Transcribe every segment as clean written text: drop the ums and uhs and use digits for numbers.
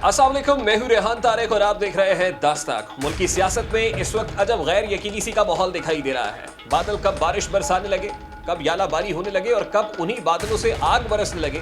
अस्सलाम वालेकुम, मैं हूं रेहान तारिक और आप देख रहे हैं दास्ताक। मुल्की सियासत में इस वक्त अजब गैर यकीनी सी का माहौल दिखाई दे रहा है। बादल कब बारिश बरसाने लगे, कब यालाबारी होने लगे और कब उन्हीं बादलों से आग बरसने लगे,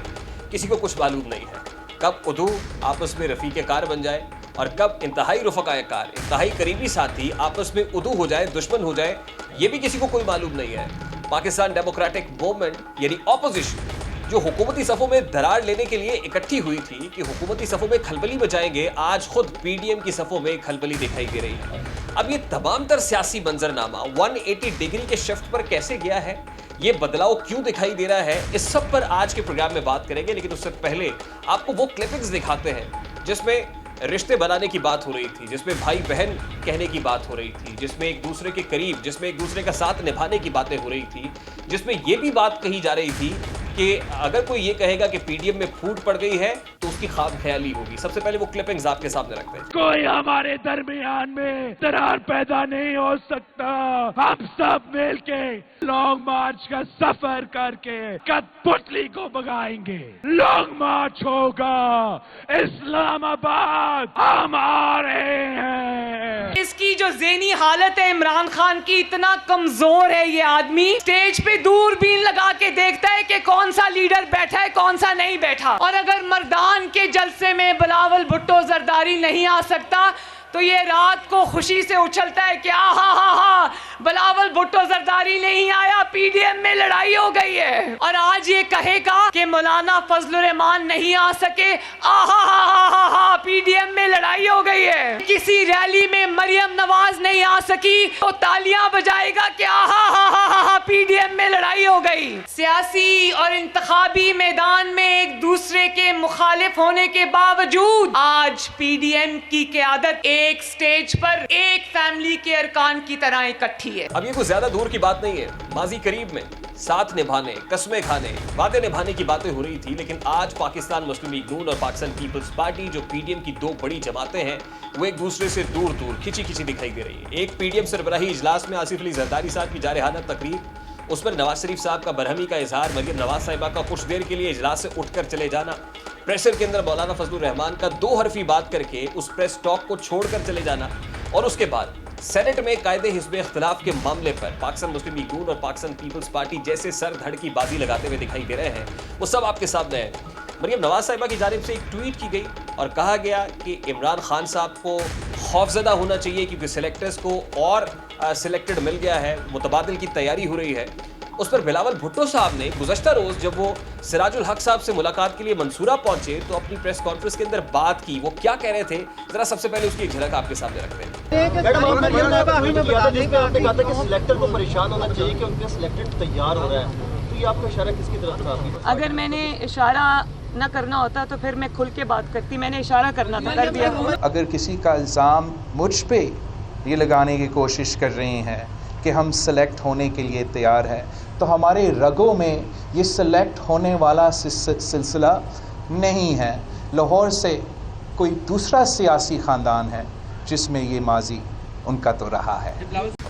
किसी को कुछ मालूम नहीं है। कब उदू आपस में रफीके कार बन जाए और कब इंतहाई रुफकाए कार, इंतहाई करीबी साथी आपस में उदू हो जाए, दुश्मन हो जाए, ये भी किसी को कोई मालूम नहीं है। पाकिस्तान डेमोक्रेटिक मूवमेंट यानी ऑपोजिशन जो हुकूमती सफ़ों में दरार लेने के लिए इकट्ठी हुई थी कि हुकूमती सफ़ों में खलबली मचाएंगे, आज खुद पीडीएम की सफ़ों में खलबली दिखाई दे रही है। अब ये तमाम तर सियासी मंजरनामा 180 डिग्री के शिफ्ट पर कैसे गया है, ये बदलाव क्यों दिखाई दे रहा है, इस सब पर आज के प्रोग्राम में बात करेंगे। लेकिन उससे पहले आपको वो क्लिपिंग्स दिखाते हैं जिसमें रिश्ते बनाने की बात हो रही थी, जिसमें भाई बहन कहने की बात हो रही थी, जिसमें एक दूसरे के करीब, जिसमें एक दूसरे का साथ निभाने की बातें हो रही थी, जिसमें ये भी बात कही जा रही थी कि अगर कोई ये कहेगा कि पीडीएम में फूट पड़ गई है तो उसकी खाम ख्याली होगी। सबसे पहले वो क्लिपिंग्स आपके सामने रखते हैं। कोई हमारे दरमियान में दरार पैदा नहीं हो सकता। हम सब मिलके लॉन्ग मार्च का सफर करके कठपुतली को भगाएंगे। लॉन्ग मार्च होगा, इस्लामाबाद हम आ रहे हैं। इसकी जो ज़हनी हालत है इमरान खान की, इतना कमजोर है ये आदमी, स्टेज पे दूरबीन लगा के देखता है कि कौन सा लीडर बैठा है, कौन सा नहीं बैठा। और अगर मर्दान के जलसे में बिलावल भुट्टो जरदारी नहीं आ सकता तो ये रात को खुशी से उछलता है कि हा बिलावल भुट्टो जरदारी नहीं आया, पीडीएम में लड़ाई हो गई है। और आज ये कहेगा कि मौलाना फजलुर रहमान नहीं आ सके, हा पीडीएम में लड़ाई हो गई है। किसी रैली में मरियम नवाज नहीं आ सकी तो तालियां बजाएगा कि हा पीडीएम में लड़ाई हो गई। सियासी और इंतखाबी मैदान में एक दूसरे के मुखालिफ होने के बावजूद आज पीडीएम की क़यादत एक स्टेज पर एक फैमिली के अरकान की तरह इकट्ठी है। अब ये कोई ज्यादा दूर की बात नहीं है, माजी करीब में साथ निभाने, कस्में खाने, वादे निभाने की बातें हो रही थी। लेकिन आज पाकिस्तान मुस्लिम लीग नून और पाकिस्तान पीपल्स पार्टी जो पीडीएम की दो बड़ी जमातें हैं, वो एक दूसरे से दूर दूर खिंची खिंची दिखाई दे रही है। एक पीडीएम सरबराही इजलास में आसिफ अली जरदारी साहब की जारहाना तकरीर, उस पर नवाज शरीफ साहब का बरहमी का इजहार, मरियम नवाज साहिबा का कुछ देर के लिए इजलास से उठकर चले जाना, प्रेशर के अंदर मौलाना फजलुर रहमान का दो हरफी बात करके उस प्रेस टॉक को छोड़कर चले जाना, और उसके बाद सेनेट में कायदे हिस्ब इख्तिलाफ के मामले पर पाकिस्तान मुस्लिम लीग नून और पाकिस्तान पीपल्स पार्टी जैसे सर धड़ की बाजी लगाते हुए दिखाई दे रहे हैं, वो सब आपके सामने है। मरियम नवाज साहिबा की जानिब से एक ट्वीट की गई और कहा गया कि इमरान खान साहब को खौफजदा होना चाहिए क्योंकि सिलेक्टर्स को और सिलेक्टेड मिल गया है, मुतबादिल की तैयारी हो रही है। उस पर बिलावल भुट्टो साहब ने गुज़श्ता रोज जब वो सिराजुल हक साहब से मुलाकात के लिए मंसूरा पहुंचे तो अपनी प्रेस कॉन्फ्रेंस के अंदर बात की। वो क्या कह रहे थे, जरा सबसे पहले उसकी एक झलक आपके सामने रखते हैं। सिलेक्टर को परेशान होना चाहिए कि उनका सिलेक्टेड तैयार हो रहा है, तो ये आपका इशारा किसकी तरफ था? अगर मैंने इशारा न करना होता तो फिर मैं खुल के बात करती, मैंने इशारा करना था, कर दिया। अगर किसी का इल्ज़ाम मुझ पे ये लगाने की कोशिश कर रहे हैं कि हम सेलेक्ट होने के लिए तैयार हैं, तो हमारे रगों में ये सेलेक्ट होने वाला सिलसिला नहीं है। लाहौर से कोई दूसरा सियासी ख़ानदान है जिसमें ये माजी उनका तो रहा है।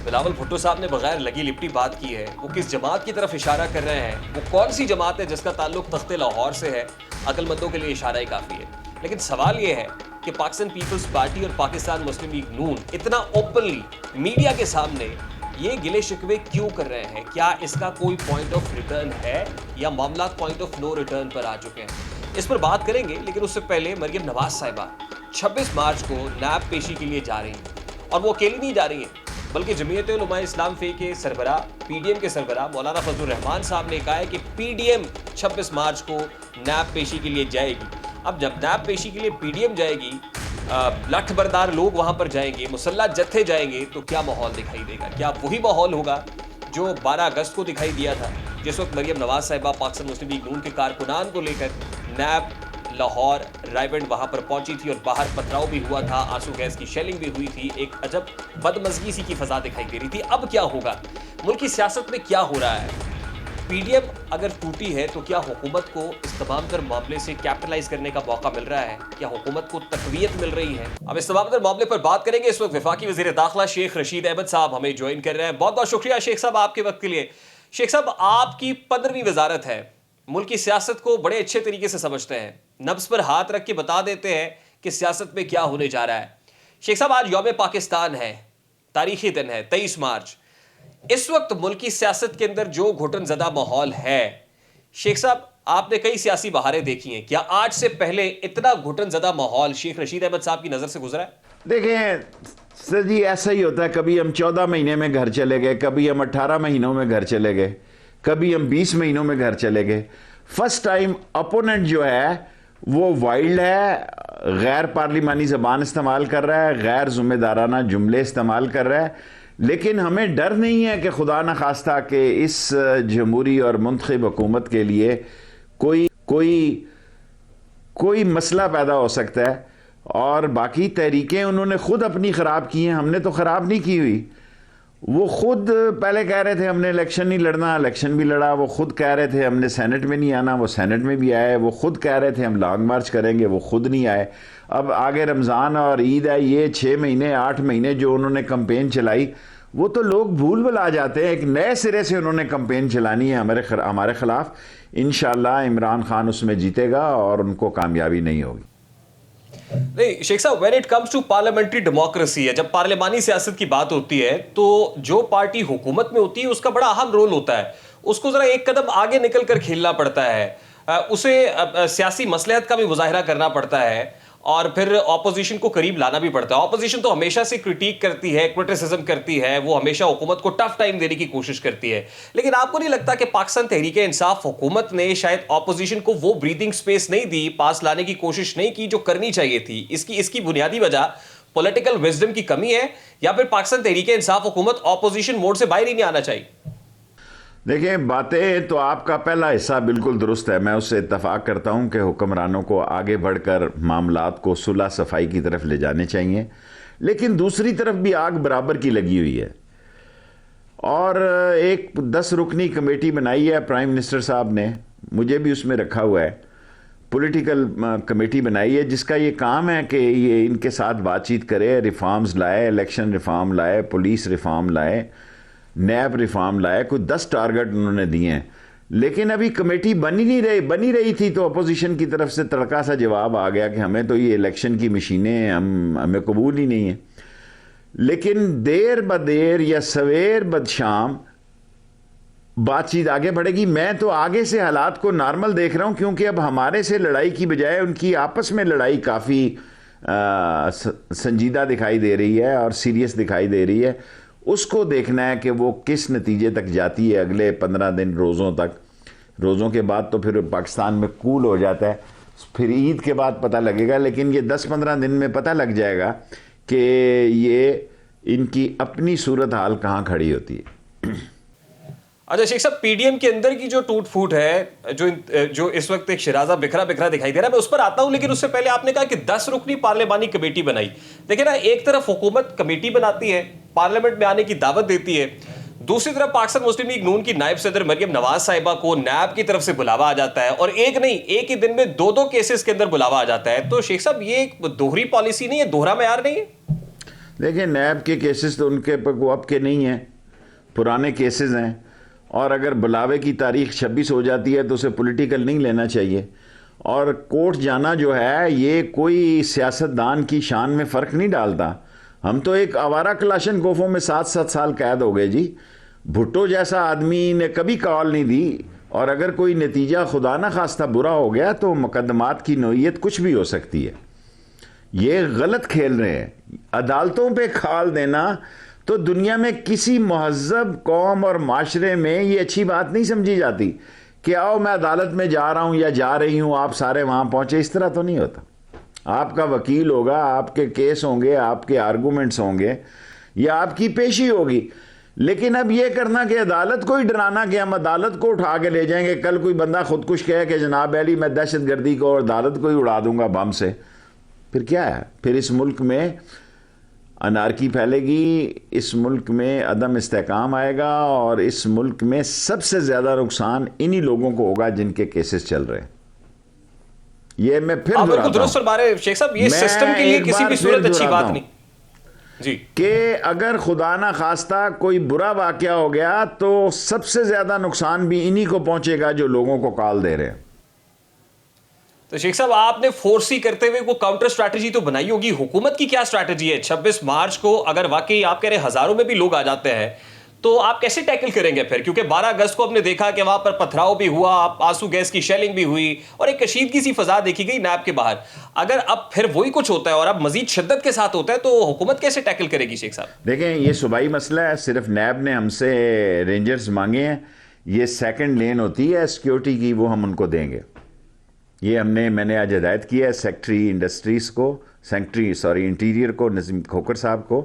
बिलावल भुट्टो साहब ने बगैर लगी लिपटी बात की है। वो किस जमात की तरफ इशारा कर रहे हैं, वो कौन सी जमात है जिसका ताल्लुक तख्ते लाहौर से है, अकलमंदों के लिए इशारा ही काफ़ी है। लेकिन सवाल ये है कि पाकिस्तान पीपल्स पार्टी और पाकिस्तान मुस्लिम लीग नून इतना ओपनली मीडिया के सामने ये गिले शिकवे क्यों कर रहे हैं? क्या इसका कोई पॉइंट ऑफ रिटर्न है या मामला पॉइंट ऑफ नो रिटर्न पर आ चुके हैं? इस पर बात करेंगे। लेकिन उससे पहले मरियम नवाज साहिबा 26 मार्च को नैब पेशी के लिए जा रही हैं और वो अकेली नहीं जा रही हैं, बल्कि जमीयत उलमा इस्लाम फे के सरबराह, पीडीएम के सरबराह मौलाना फजलुर रहमान साहब ने कहा है कि पीडीएम 26 मार्च को नैब पेशी के लिए जाएगी। अब जब नैब पेशी के लिए पीडीएम जाएगी, लठ बरदार लोग वहां पर जाएंगे, मुसल्ला जत्थे जाएंगे, तो क्या माहौल दिखाई देगा? क्या वही माहौल होगा जो 12 अगस्त को दिखाई दिया था, जिस वक्त मरियम नवाज साहिबा पाकिस्तान मुस्लिम लीग नून के कारकुनान को लेकर नैब, लाहौर, रायबंड वहां पर पहुंची थी और बाहर पथराव भी हुआ था, आंसू गैस की शेलिंग भी हुई थी, एक अजब बदमज़गी सी की फजा दिखाई दे रही थी। अब क्या होगा? मुल्क की सियासत में क्या हो रहा है? पीडीएम अगर टूटी है तो क्या हुकूमत को इस तमाम तर मामले से कैपिटलाइज करने का मौका मिल रहा है? क्या हुकूमत को तकवीयत मिल रही है? अब इस तमाम तर मामले पर बात करेंगे। इस वक्त वफाकी वज़ीर दाखिला शेख रशीद अहमद साहब हमें ज्वाइन कर रहे हैं। बहुत बहुत शुक्रिया शेख साहब आपके वक्त के लिए। शेख साहब, आपकी 15वीं वजारत है, मुल्क की सियासत को बड़े अच्छे तरीके से समझते हैं, नब्ज पर हाथ रख के बता देते हैं कि सियासत में क्या होने जा रहा है। शेख साहब, आज यौम पाकिस्तान है, तारीखी दिन है, 23 मार्च। इस वक्त मुल्क की सियासत के अंदर जो घुटन ज़दा माहौल है, शेख साहब आपने कई सियासी बहारें देखी हैं, क्या आज से पहले इतना घुटन ज़दा माहौल शेख रशीद अहमद साहब की नज़र से गुजरा है? देखें सर जी, ऐसा ही होता है, कभी हम 14 महीने में घर चले गए, कभी हम 18 महीनों में घर चले गए, कभी हम 20 महीनों में घर चले गए। फर्स्ट टाइम अपोनेंट जो है वो वाइल्ड है, गैर पार्लिमानी ज़बान इस्तेमाल कर रहा है, गैर ज़िम्मेदाराना जुमले इस्तेमाल कर रहा है, लेकिन हमें डर नहीं है कि खुदा न खास्ता कि इस जमहूरी और मुंतखब हुकूमत के लिए कोई मसला पैदा हो सकता है। और बाकी तहरीकें उन्होंने खुद अपनी ख़राब की हैं, हमने तो ख़राब नहीं की हुई। वो खुद पहले कह रहे थे हमने इलेक्शन नहीं लड़ना, इलेक्शन भी लड़ा। वो खुद कह रहे थे हमने सेनेट में नहीं आना, वो सेनेट में भी आए। वो खुद कह रहे थे हम लॉन्ग मार्च करेंगे, वो खुद नहीं आए। अब आगे रमज़ान और ईद है, ये 6 महीने 8 महीने जो उन्होंने कंपेन चलाई, वो तो लोग भूल भुला जाते हैं। एक नए सिरे से उन्होंने कंपेन चलानी है हमारे ख़िलाफ़। इंशाअल्लाह इमरान खान उसमें जीतेगा और उनको कामयाबी नहीं होगी। नहीं Sheikh Sahab, when it comes to parliamentary democracy है, जब पार्लियामानी सियासत की बात होती है तो जो पार्टी हुकूमत में होती है उसका बड़ा अहम रोल होता है। उसको जरा एक कदम आगे निकल कर खेलना पड़ता है, उसे सियासी मसलहत का भी मुजाहरा करना पड़ता है और फिर ऑपोजिशन को करीब लाना भी पड़ता है। ऑपोजिशन तो हमेशा से क्रिटिक करती है, क्रिटिसिज्म करती है, वो हमेशा हुकूमत को टफ टाइम देने की कोशिश करती है। लेकिन आपको नहीं लगता कि पाकिस्तान तहरीक इंसाफ हुकूमत ने शायद ऑपोजिशन को वो ब्रीदिंग स्पेस नहीं दी, पास लाने की कोशिश नहीं की जो करनी चाहिए थी? इसकी बुनियादी वजह पॉलिटिकल विजडम की कमी है या फिर पाकिस्तान तहरीक इंसाफ हुकूमत ऑपोजिशन मोड से बाहर ही नहीं आना चाहिए? देखिए, बातें तो आपका पहला हिस्सा बिल्कुल दुरुस्त है, मैं उससे इत्तफाक करता हूं कि हुक्मरानों को आगे बढ़कर मामलात को सुलह सफाई की तरफ ले जाने चाहिए। लेकिन दूसरी तरफ भी आग बराबर की लगी हुई है और एक 10 रुकनी कमेटी बनाई है प्राइम मिनिस्टर साहब ने, मुझे भी उसमें रखा हुआ है। पॉलिटिकल कमेटी बनाई है जिसका ये काम है कि ये इनके साथ बातचीत करे, रिफॉर्म्स लाए, इलेक्शन रिफॉर्म लाए, पुलिस रिफॉर्म लाए, नैब रिफॉर्म लाए। कोई 10 टारगेट उन्होंने दिए हैं, लेकिन अभी कमेटी बनी रही थी तो अपोजिशन की तरफ से तड़का सा जवाब आ गया कि हमें तो ये इलेक्शन की मशीनें हमें कबूल ही नहीं है। लेकिन देर ब देर या सवेर ब शाम बातचीत आगे बढ़ेगी। मैं तो आगे से हालात को नॉर्मल देख रहा हूं, क्योंकि अब हमारे से लड़ाई की बजाय उनकी आपस में लड़ाई काफ़ी संजीदा दिखाई दे रही है और सीरियस दिखाई दे रही है। उसको देखना है कि वो किस नतीजे तक जाती है अगले 15 दिन रोज़ों तक। रोज़ों के बाद तो फिर पाकिस्तान में कूल हो जाता है, फिर ईद के बाद पता लगेगा। लेकिन ये 10-15 दिन में पता लग जाएगा कि ये इनकी अपनी सूरत हाल कहाँ खड़ी होती है। अच्छा शेख साहब, पीडीएम के अंदर की जो टूट फूट है, जो इस वक्त एक शिराजा बिखरा बिखरा दिखाई दे रहा है, मैं उस पर आता हूं। लेकिन उससे पहले आपने कहा कि 10 रुकनी पार्लियामानी कमेटी बनाई। देखिए ना, एक तरफ हुकूमत कमेटी बनाती है, पार्लियामेंट में आने की दावत देती है, दूसरी तरफ पाकिस्तान मुस्लिम लीग नून की नायब सदर मरियम नवाज साहिबा को नैब की तरफ से बुलावा आ जाता है और एक नहीं, एक ही दिन में 2 केसेस के अंदर बुलावा आ जाता है। तो शेख साहब, ये एक दोहरी पॉलिसी नहीं है, दोहरा मेयार नहीं है? देखिए, नैब के केसेस तो उनके अब के नहीं हैं, पुराने केसेस हैं। और अगर बुलावे की तारीख 26 हो जाती है तो उसे पॉलिटिकल नहीं लेना चाहिए। और कोर्ट जाना जो है ये कोई सियासतदान की शान में फ़र्क नहीं डालता। हम तो एक आवारा कलाशन गोफों में 7-7 साल कैद हो गए जी। भुट्टो जैसा आदमी ने कभी कॉल नहीं दी, और अगर कोई नतीजा खुदा न खास्ता बुरा हो गया तो मुकदमात की नोयत कुछ भी हो सकती है। ये गलत खेल रहे हैं। अदालतों पे खाल देना तो दुनिया में किसी महज़ब कौम और माशरे में ये अच्छी बात नहीं समझी जाती कि आओ मैं अदालत में जा रहा हूँ या जा रही हूँ, आप सारे वहाँ पहुँचे। इस तरह तो नहीं होता। आपका वकील होगा, आपके केस होंगे, आपके आर्गूमेंट्स होंगे या आपकी पेशी होगी। लेकिन अब ये करना कि अदालत को ही डराना कि हम अदालत को उठा के ले जाएंगे, कल कोई बंदा खुदकुश कहे कि जनाब अली मैं दहशतगर्दी को और अदालत को ही उड़ा दूंगा बम से, फिर क्या है? फिर इस मुल्क में अनारकी फैलेगी, इस मुल्क में अदम इस्तेकाम आएगा और इस मुल्क में सबसे ज़्यादा नुकसान इन्हीं लोगों को होगा जिनके केसेस चल रहे हैं। ये मैं फिर दुरुस्त फरमाए शेख साहब, ये सिस्टम के लिए किसी भी सूरत अच्छी बात नहीं जी कि अगर खुदा ना खास्ता कोई बुरा वाकया हो गया तो सबसे ज़्यादा नुकसान भी इन्हीं को पहुंचेगा जो लोगों को कॉल दे रहे हैं। तो शेख साहब, आपने फोर्सी करते हुए वो काउंटर स्ट्रैटेजी तो बनाई होगी, हुकूमत की क्या स्ट्रैटेजी है? 26 मार्च को अगर वाकई आप कह रहे हजारों में भी लोग आ जाते हैं तो आप कैसे टैकल करेंगे फिर? क्योंकि 12 अगस्त को हमने देखा कि वहां पर पथराव भी हुआ, आंसू गैस की शेलिंग भी हुई और एक कशीदगी सी फजा देखी गई नैब के बाहर। अगर अब फिर वही कुछ होता है और अब मजीद शिद्दत के साथ होता है तो हुकूमत कैसे टैकल करेगी शेख साहब? देखें, ये सूबाई मसला है। सिर्फ नैब ने हमसे रेंजर्स मांगे हैं, ये सेकंड लेन होती है सिक्योरिटी की, वो हम उनको देंगे। ये मैंने आज हिदायत की है सेक्रेटरी इंटीरियर को, नजीम खोखर साहब को,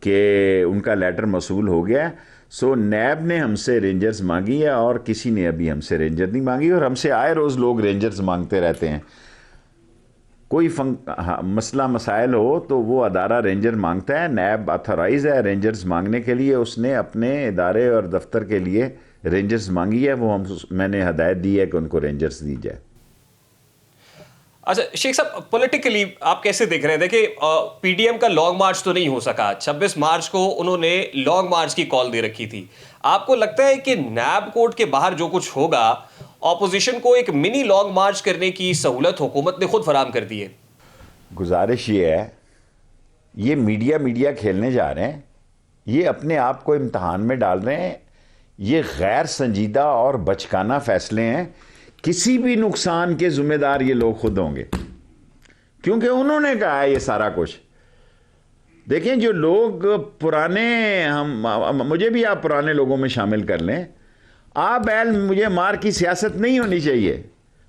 कि उनका लेटर मसूल हो गया है। सो नैब ने हमसे रेंजर्स मांगी है और किसी ने अभी हमसे रेंजर नहीं मांगी, और हमसे आए रोज़ लोग रेंजर्स मांगते रहते हैं। कोई मसला मसाइल हो तो वो अदारा रेंजर मांगता है, नैब अथोराइज है रेंजर्स मांगने के लिए, उसने अपने इदारे और दफ्तर के लिए रेंजर्स मांगी है, वो मैंने हदायत दी है कि उनको रेंजर्स दी जाए। अच्छा शेख साहब, पॉलिटिकली आप कैसे देख रहे हैं? देखिए, पीडीएम का लॉन्ग मार्च तो नहीं हो सका। 26 मार्च को उन्होंने लॉन्ग मार्च की कॉल दे रखी थी। आपको लगता है कि नैब कोर्ट के बाहर जो कुछ होगा, ऑपोजिशन को एक मिनी लॉन्ग मार्च करने की सहूलत हुकूमत ने खुद फराम कर दी है? गुजारिश ये है, ये मीडिया खेलने जा रहे हैं, ये अपने आप को इम्तहान में डाल रहे हैं। ये गैर संजीदा और बचकाना फैसले हैं। किसी भी नुकसान के जिम्मेदार ये लोग खुद होंगे, क्योंकि उन्होंने कहा है ये सारा कुछ। देखें, जो लोग पुराने, मुझे भी आप पुराने लोगों में शामिल कर लें। आप मुझे मार की सियासत नहीं होनी चाहिए।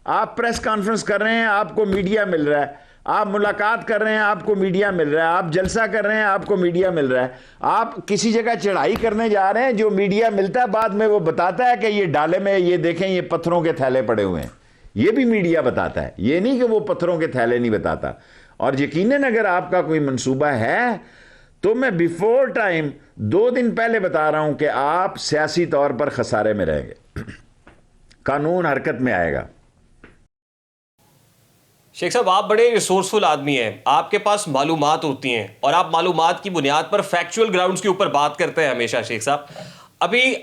आप प्रेस कॉन्फ्रेंस कर रहे हैं, आपको मीडिया मिल रहा है। आप मुलाकात कर रहे हैं, आपको मीडिया मिल रहा है। आप जलसा कर रहे हैं, आपको मीडिया मिल रहा है। आप किसी जगह चढ़ाई करने जा रहे हैं, जो मीडिया मिलता है बाद में वो बताता है कि ये डाले में, ये देखें, ये पत्थरों के थैले पड़े हुए हैं। ये भी मीडिया बताता है, ये नहीं कि वो पत्थरों के थैले नहीं बताता। और यकीनन अगर आपका कोई मंसूबा है तो मैं बिफोर टाइम 2 दिन पहले बता रहा हूं कि आप सियासी तौर पर खसारे में रहेंगे, कानून हरकत में आएगा। शेख साहब, आप बड़े रिसोर्सफुल आदमी हैं, आपके पास मालूमात होती हैं और आप मालूमात की बुनियाद पर फैक्चुअल ग्राउंड्स के ऊपर बात करते हैं हमेशा। शेख साहब,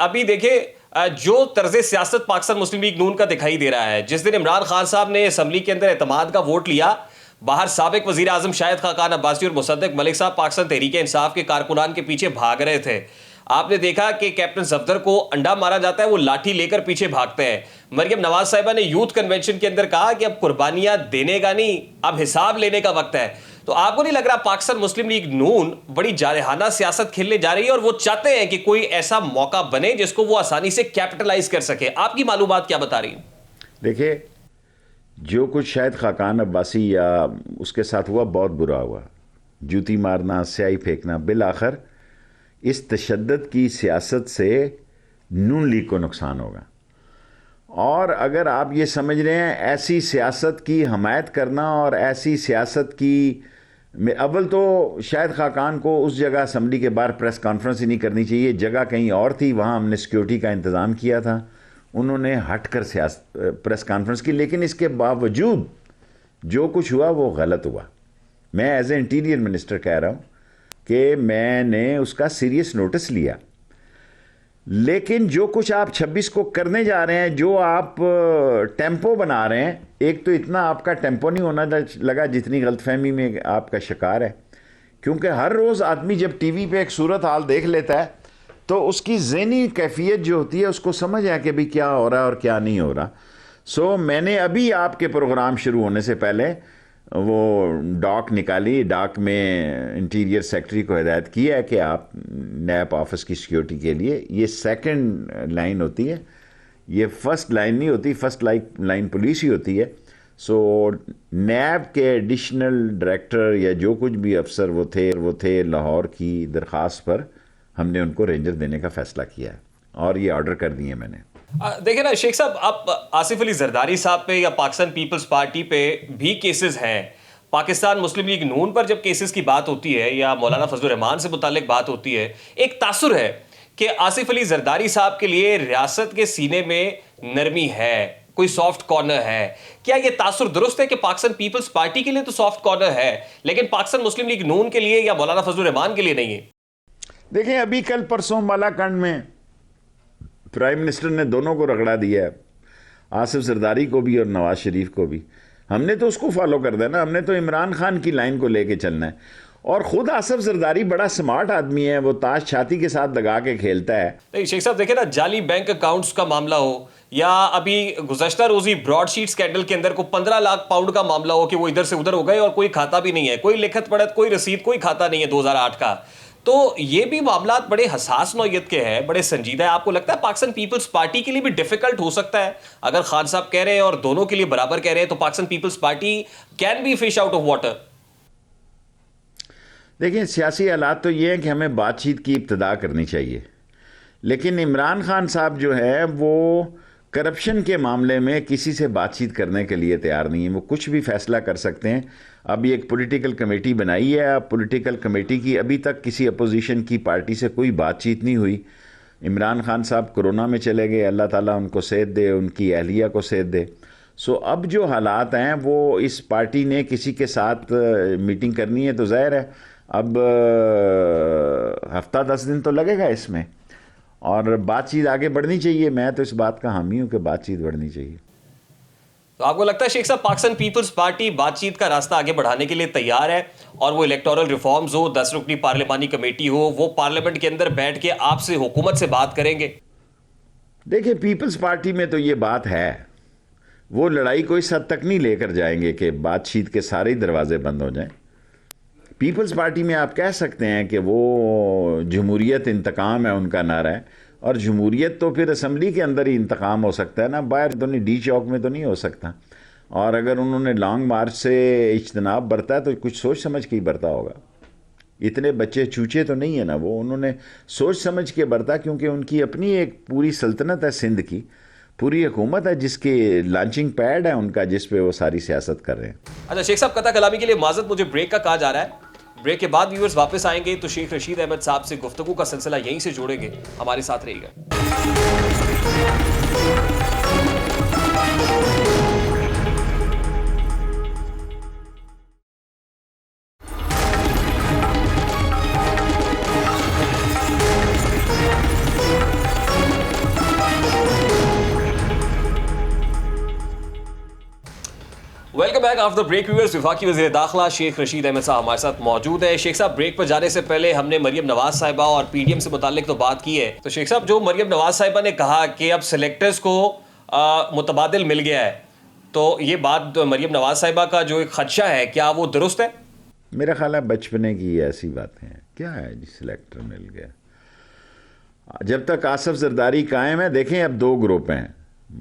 अभी देखिए, जो तर्ज सियासत पाकिस्तान मुस्लिम लीग नून का दिखाई दे रहा है, जिस दिन इमरान खान साहब ने असम्बली के अंदर एतमाद का वोट लिया, बाहर साबिक वजीर आजम शाहिद खाकान अब्बासी और मुसद्दक मलिक साहब पाकिस्तान तहरीक इंसाफ के कारकुनान के पीछे भाग रहे थे। आपने देखा कि कैप्टन सफदर को अंडा मारा जाता है, वो लाठी लेकर पीछे भागते हैं। मरियम नवाज साहिबा ने यूथ कन्वेंशन के अंदर कहा कि अब कुर्बानियां देने का नहीं, अब हिसाब लेने का वक्त है। तो आपको नहीं लग रहा पाकिस्तान मुस्लिम लीग नून बड़ी जारहाना सियासत खेलने जा रही है और वो चाहते हैं कि कोई ऐसा मौका बने जिसको वो आसानी से कैपिटलाइज कर सके? आपकी मालूमात क्या बता रही है? देखिए, जो कुछ शायद खाकान अब्बासी या उसके साथ हुआ, बहुत बुरा हुआ। जूती मारना, स्याही फेंकना, बिल आखिर इस तशद्दुद की सियासत से नून लीग को नुकसान होगा। और अगर आप ये समझ रहे हैं ऐसी सियासत की हमायत करना और ऐसी सियासत की, अव्वल तो शायद खाकान को उस जगह असम्बली के बाहर प्रेस कॉन्फ्रेंस ही नहीं करनी चाहिए, जगह कहीं और थी, वहाँ हमने सिक्योरिटी का इंतज़ाम किया था। उन्होंने हटकर प्रेस कॉन्फ्रेंस की, लेकिन इसके बावजूद जो कुछ हुआ वो गलत हुआ। मैं एज ए इंटीरियर मिनिस्टर कह रहा हूँ कि मैंने उसका सीरियस नोटिस लिया, लेकिन जो कुछ आप 26 को करने जा रहे हैं, जो आप टेम्पो बना रहे हैं, एक तो इतना आपका टेम्पो नहीं होना लगा जितनी गलतफहमी में आपका शिकार है। क्योंकि हर रोज़ आदमी जब टीवी पे एक सूरत हाल देख लेता है तो उसकी ज़हनी कैफियत जो होती है उसको समझ है कि भाई क्या हो रहा है और क्या नहीं हो रहा। सो मैंने अभी आपके प्रोग्राम शुरू होने से पहले वो डॉक निकाली, डॉक में इंटीरियर सेक्रेटरी को हिदायत की है कि आप नैब ऑफिस की सिक्योरिटी के लिए, ये सेकंड लाइन होती है, ये फर्स्ट लाइन नहीं होती, फर्स्ट लाइन पुलिस ही होती है। सो नैब के एडिशनल डायरेक्टर या जो कुछ भी अफसर वो थे लाहौर की दरख्वास्त पर हमने उनको रेंजर देने का फैसला किया है और ये ऑर्डर कर दिए मैंने। देखिए ना शेख साहब, आप आसिफ अली जरदारी साहब पे या पाकिस्तान पीपल्स पार्टी पे भी केसेस हैं। पाकिस्तान मुस्लिम लीग नून पर जब केसेस की बात होती है या मौलाना फजलुर रहमान से मुतालिक बात होती है, एक तासुर है कि आसिफ अली जरदारी साहब के लिए रियासत के सीने में नरमी है, कोई सॉफ्ट कॉर्नर है। क्या ये तासुर दुरुस्त है कि पाकिस्तान पीपल्स पार्टी के लिए तो सॉफ्ट कॉर्नर है लेकिन पाकिस्तान मुस्लिम लीग नून के लिए या मौलाना फजलुर रहमान के लिए नहीं है? देखें, अभी कल परसों मालाकांड में प्राइम मिनिस्टर ने दोनों को रगड़ा दिया है, आसिफ जरदारी को भी और नवाज शरीफ को भी। हमने तो उसको फॉलो कर देना, हमने तो इमरान खान की लाइन को लेके चलना है। और खुद आसफ जरदारी बड़ा स्मार्ट आदमी है, वो ताश छाती के साथ लगा के खेलता है। नहीं शेख साहब देखिए ना, जाली बैंक अकाउंट्स का मामला हो या अभी गुज़श्ता रोजी ब्रॉडशीट स्कैंडल के अंदर को 15 लाख पाउंड का मामला हो कि वो इधर से उधर हो गए और कोई खाता भी नहीं है, कोई लिखत पढ़त, कोई रसीद, कोई खाता नहीं है 2008 का। तो ये भी मामला बड़े हसास नौयत के हैं, बड़े संजीदा है। आपको लगता है पाकिस्तान पीपल्स पार्टी के लिए भी डिफिकल्ट हो सकता है? अगर खान साहब कह रहे हैं और दोनों के लिए बराबर कह रहे हैं तो Pakistan Peoples Party can be fish out of water. देखिए, सियासी हालात तो ये हैं कि हमें बातचीत की इब्तिदा करनी चाहिए, लेकिन इमरान खान साहब जो है वो करप्शन के मामले में किसी से बातचीत करने के लिए तैयार नहीं है। वो कुछ भी फैसला कर सकते हैं। अभी एक पॉलिटिकल कमेटी बनाई है, पॉलिटिकल कमेटी की अभी तक किसी अपोजिशन की पार्टी से कोई बातचीत नहीं हुई। इमरान खान साहब कोरोना में चले गए, अल्लाह ताला उनको सेहत दे, उनकी अहलिया को सेहत दे। सो अब जो हालात हैं वो इस पार्टी ने किसी के साथ मीटिंग करनी है तो ज़ाहिर है अब हफ्ता 10 दिन तो लगेगा इसमें, और बातचीत आगे बढ़नी चाहिए। मैं तो इस बात का हामी हूं कि बातचीत बढ़नी चाहिए। तो आपको लगता है शेख साहब पाकिस्तान पीपल्स पार्टी बातचीत का रास्ता आगे बढ़ाने के लिए तैयार है, और वो इलेक्टोरल रिफॉर्म्स हो, 10 रुकनी पार्लिमानी कमेटी हो, वो पार्लियामेंट के अंदर बैठ के आपसे, हुकूमत से बात करेंगे? देखिए, पीपल्स पार्टी में तो ये बात है, वो लड़ाई को इस हद तक नहीं लेकर जाएंगे कि बातचीत के सारे ही दरवाजे बंद हो जाएं। पीपल्स पार्टी में आप कह सकते हैं कि वो जमहूरियत इंतकाम है उनका नारा है, और जमहूरियत तो फिर असम्बली के अंदर ही इंतकाम हो सकता है ना, बाहर तो नहीं, डी चौक में तो नहीं हो सकता। और अगर उन्होंने लॉन्ग मार्च से इज्तनाब बरता है तो कुछ सोच समझ के ही बरता होगा। इतने बच्चे चूचे तो नहीं है ना, वो उन्होंने सोच समझ के बरता, क्योंकि उनकी अपनी एक पूरी सल्तनत है, सिंध की पूरी हुकूमत है जिसके लॉन्चिंग पैड है उनका, जिस पे वो सारी सियासत कर रहे हैं। अच्छा शेख साहब, कथा कलामी के लिए माजरत, मुझे ब्रेक का कहा जा रहा है। ब्रेक के बाद व्यूअर्स वापस आएंगे तो शेख रशीद अहमद साहब से गुफ्तगू का सिलसिला यहीं से जोड़ेंगे। हमारे साथ रहिएगा। Welcome back after break viewers. वफाकी वज़ीर दाखिला शेख रशीद अहमद साहब हमारे साथ मौजूद है। शेख साहब, ब्रेक पर जाने से पहले हमने मरियम नवाज साहिबा और पीडीएम से मुताल्लिक तो बात की है, तो शेख साहब जो मरियम नवाज साहिबा ने कहा कि अब सेलेक्टर्स को मुतबादिल मिल गया है, तो ये बात मरियम नवाज साहिबा का जो एक खदशा है, क्या वो दुरुस्त है? मेरा ख्याल है बचपने की ऐसी बातें हैं, क्या है जी सिलेक्टर मिल गया। जब तक आसफ जरदारी कायम है, देखें अब दो ग्रुप हैं,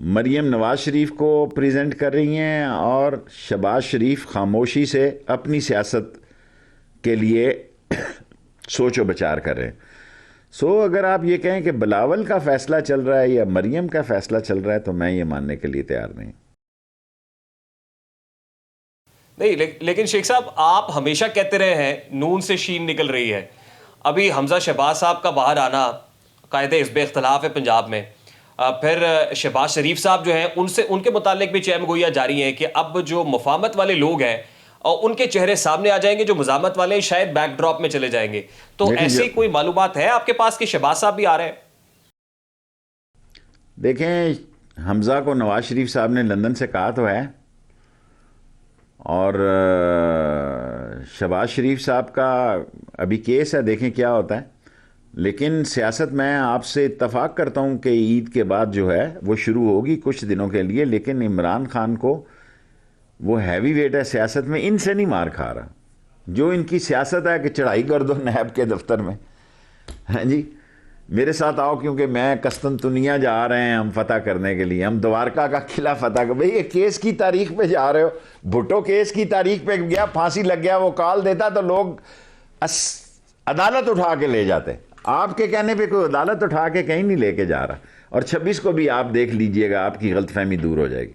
मरियम नवाज शरीफ को प्रेजेंट कर रही हैं और शहबाज शरीफ खामोशी से अपनी सियासत के लिए सोचो बचार कर रहे हैं। सो अगर आप ये कहें कि बिलावल का फैसला चल रहा है या मरियम का फैसला चल रहा है, तो मैं ये मानने के लिए तैयार नहीं। लेकिन शेख साहब, आप हमेशा कहते रहे हैं नून से शीन निकल रही है। अभी हमजा शहबाज साहब का बाहर आना कायदे हिस्ब इख्तलाफ है पंजाब में, फिर शहबाज शरीफ साहब जो हैं उनसे, उनके मुतालिक भी चहम गोइयाँ जारी हैं कि अब जो मुफाहमत वाले लोग हैं और उनके चेहरे सामने आ जाएंगे, जो मुजामत वाले शायद बैकड्रॉप में चले जाएंगे। तो ऐसी कोई मालूमात है आपके पास कि शहबाज साहब भी आ रहे हैं? देखें, हमजा को नवाज शरीफ साहब ने लंदन से कहा तो है, और शहबाज शरीफ साहब का अभी केस है, देखें क्या होता है। लेकिन सियासत में आपसे इत्तफाक करता हूं कि ईद के बाद जो है वो शुरू होगी कुछ दिनों के लिए, लेकिन इमरान खान को वो हैवी वेट है सियासत में, इनसे नहीं मार खा रहा। जो इनकी सियासत है कि चढ़ाई कर दो नैब के दफ्तर में, हाँ जी मेरे साथ आओ क्योंकि मैं कस्तुनतुनिया जा रहे हैं हम फतह करने के लिए, हम द्वारका का किला फतह कर। भाई ये केस की तारीख पे जा रहे हो, भुट्टो केस की तारीख पे गया, फांसी लग गया, वो कॉल देता तो लोग अदालत उठा के ले जाते। आपके कहने पे कोई अदालत उठा के कहीं नहीं लेके जा रहा। और 26 को भी आप देख लीजिएगा, आपकी गलतफहमी दूर हो जाएगी।